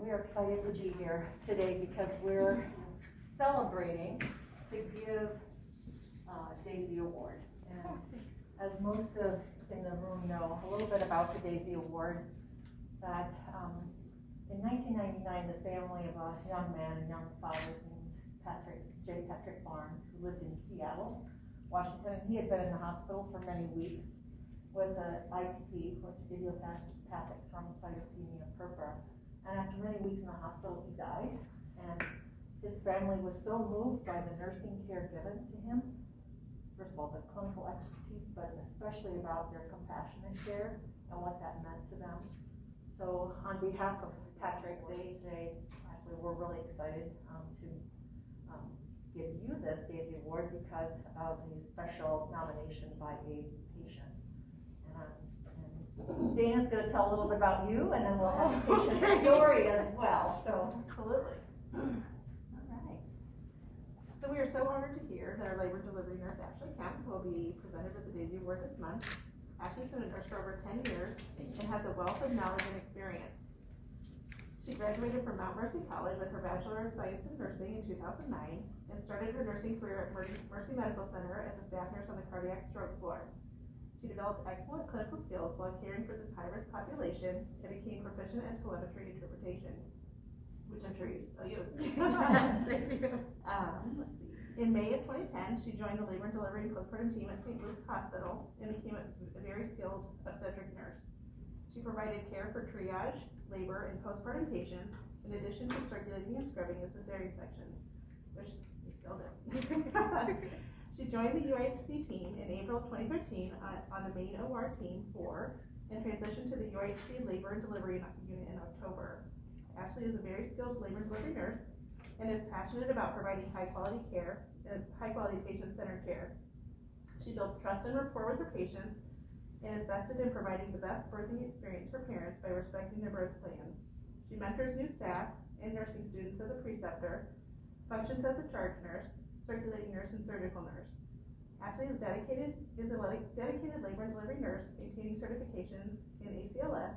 We are excited to be here today because we're celebrating to give Daisy Award. And as most of in the room know, a little bit about the Daisy Award, that in 1999, the family of a young man and young father named J. Patrick Barnes, who lived in Seattle, Washington, and he had been in the hospital for many weeks with an ITP, which is idiopathic thrombocytopenia purpura. And after many weeks in the hospital, he died. And his family was so moved by the nursing care given to him, first of all, the clinical expertise, but especially about their compassionate care and what that meant to them. So on behalf of Patrick, actually we're really excited to give you this Daisy Award because of the special nomination by a patient. And Dana's going to tell a little bit about you, and then we'll have a patient story as well. So absolutely. All right. So we are so honored to hear that our labor and delivery nurse Ashley Kemp will be presented with the Daisy Award this month. Ashley's been a nurse for over 10 years and has a wealth of knowledge and experience. She graduated from Mount Mercy College with her Bachelor of Science in Nursing in 2009 and started her nursing career at Mercy Medical Center as a staff nurse on the cardiac stroke floor. She developed excellent clinical skills while caring for this high-risk population and became proficient in telemetry interpretation, which I'm sure you still use. Let's see. In May of 2010, she joined the labor and delivery and postpartum team at St. Luke's Hospital and became a very skilled obstetric nurse. She provided care for triage, labor, and postpartum patients, in addition to circulating and scrubbing the cesarean sections, which we still do. She joined the UIHC team in April of 2013 on the main OR team 4 and transitioned to the UIHC labor and delivery unit in October. Ashley is a very skilled labor and delivery nurse and is passionate about providing high-quality care and high-quality patient-centered care. She builds trust and rapport with her patients and is vested in providing the best birthing experience for parents by respecting their birth plan. She mentors new staff and nursing students as a preceptor, functions as a charge nurse, circulating nurse, and surgical nurse. Ashley is a dedicated labor and delivery nurse, maintaining certifications in ACLS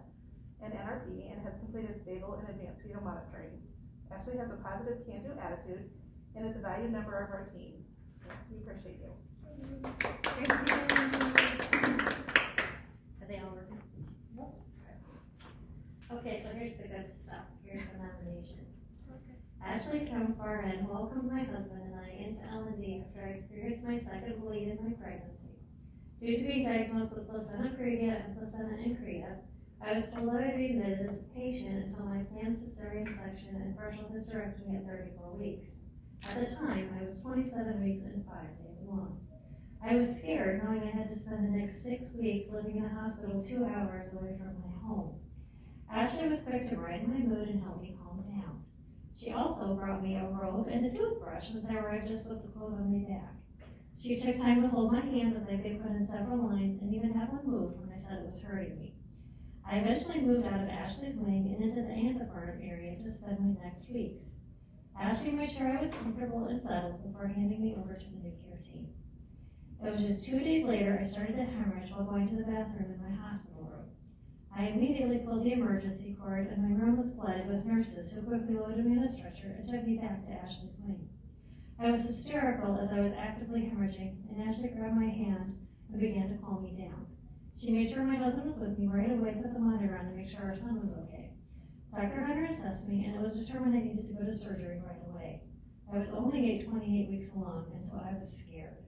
and NRP, and has completed stable and advanced fetal monitoring. Ashley has a positive can-do attitude and is a valued member of our team. So we appreciate you. Are they all working? Nope. Okay, so here's the good stuff. Here's the nomination. Okay. Ashley Kemp Barnett welcomed my husband and I into L&D after I experienced my second bleed in my pregnancy. Due to being diagnosed with placenta previa and placenta increta, I was told I would be admitted as a patient until my planned cesarean section and partial hysterectomy at 34 weeks. At the time, I was 27 weeks and 5 days along. I was scared knowing I had to spend the next 6 weeks living in a hospital 2 hours away from my home. Ashley was quick to brighten my mood and help me calm down. She also brought me a robe and a toothbrush since I arrived just with the clothes on my back. She took time to hold my hand as I could put in several lines and even had one move when I said it was hurting me. I eventually moved out of Ashley's wing and into the antepartum area to spend my next weeks. Ashley made sure I was comfortable and settled before handing me over to the new care team. It was just 2 days later I started to hemorrhage while going to the bathroom in my hospital room. I immediately pulled the emergency cord and my room was flooded with nurses who quickly loaded me on a stretcher and took me back to Ashley's wing. I was hysterical as I was actively hemorrhaging, and Ashley grabbed my hand and began to calm me down. She made sure my husband was with me right away, put the monitor on to make sure our son was okay. Dr. Hunter assessed me, and it was determined I needed to go to surgery right away. I was only 28 weeks along, and so I was scared.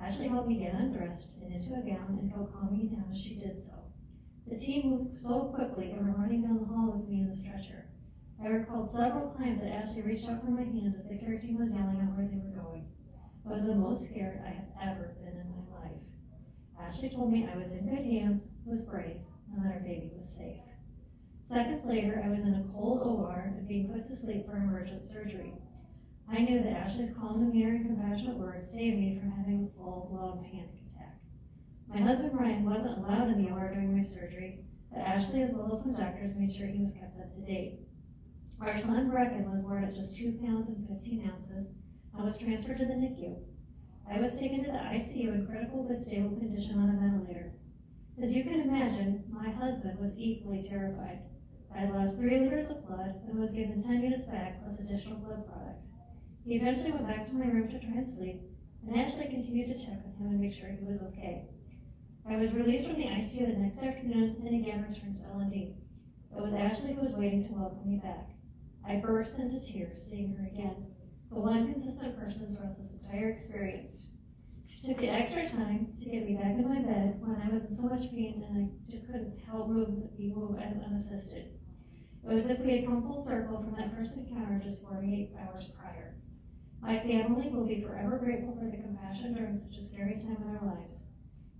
Ashley helped me get undressed and into a gown and helped calm me down as she did so. The team moved so quickly and were running down the hall with me in the stretcher. I recalled several times that Ashley reached out for my hand as the care team was yelling out where they were going. I was the most scared I have ever been in my life. Ashley told me I was in good hands, was brave, and that our baby was safe. Seconds later, I was in a cold OR and being put to sleep for emergent surgery. I knew that Ashley's calm demeanor and compassionate words saved me from having a full-blown panic attack. My husband Ryan wasn't allowed in the OR during my surgery, but Ashley, as well as some doctors, made sure he was kept up to date. Our son Brecken was born at just 2 pounds and 15 ounces and was transferred to the NICU. I was taken to the ICU in critical but stable condition on a ventilator. As you can imagine, my husband was equally terrified. I lost 3 liters of blood and was given 10 units back plus additional blood products. He eventually went back to my room to try and sleep, and Ashley continued to check on him and make sure he was okay. I was released from the ICU the next afternoon and again returned to L&D. It was Ashley who was waiting to welcome me back. I burst into tears seeing her again, the one consistent person throughout this entire experience. She took the extra time to get me back in my bed when I was in so much pain and I just couldn't help move as unassisted. It was as if we had come full circle from that first encounter just 48 hours prior. My family will be forever grateful for the compassion during such a scary time in our lives.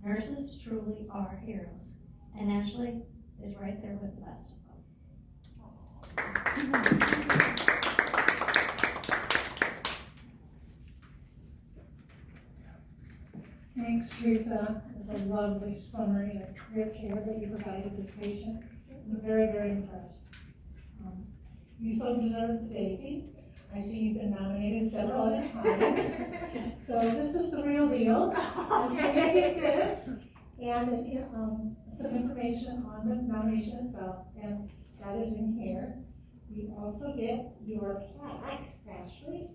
Nurses truly are heroes, and Ashley is right there with the best of them. Thanks, Teresa, for the lovely summary of great care that you provided this patient. I'm very, very impressed. You so deserve the daisy. I see you've been nominated several other times. So this is the real deal. And so you get this, and some information on the nomination itself, and that is in here. You also get your plaque, Ashley,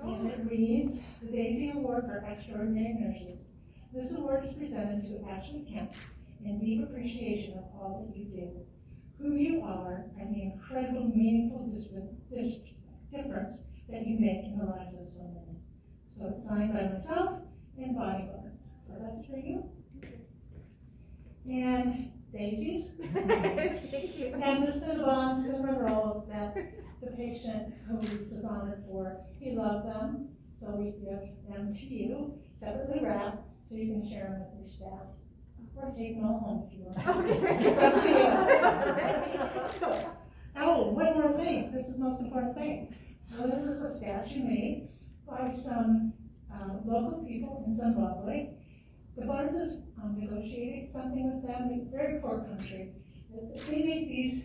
and it reads, the Daisy Award for Extraordinary Nurses. This award is presented to Ashley Kemp in deep appreciation of all that you do, who you are, and the incredible, meaningful difference that you make in the lives of so many. So it's signed by myself and bodyguards. So that's for you. And daisies. Thank you. And the Cinnabon cinnamon rolls that the patient who this is honored for, he loved them. So we give them to you, separately wrapped, so you can share them with your staff. Or take them all home if you want. Okay. It's up to you. So, oh, one more thing. This is the most important thing. So this is a statue made by some local people in Zimbabwe. The Barnes is negotiating something with them, very poor country. They make these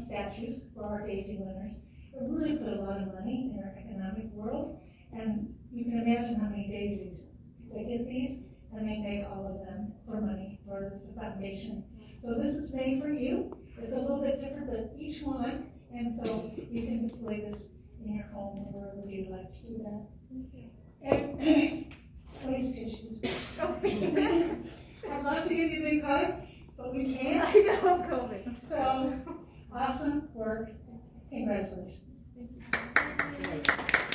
statues for our Daisy winners. They really put a lot of money in our economic world, and you can imagine how many daisies they get these, and they make all of them for money for the foundation. So this is made for you. It's a little bit different than each one, and so you can display this in your home or wherever you'd like to do that. And waste tissues. I'd love to give you a big hug, but we can't. I know, COVID. So, awesome work. Congratulations. Thank you.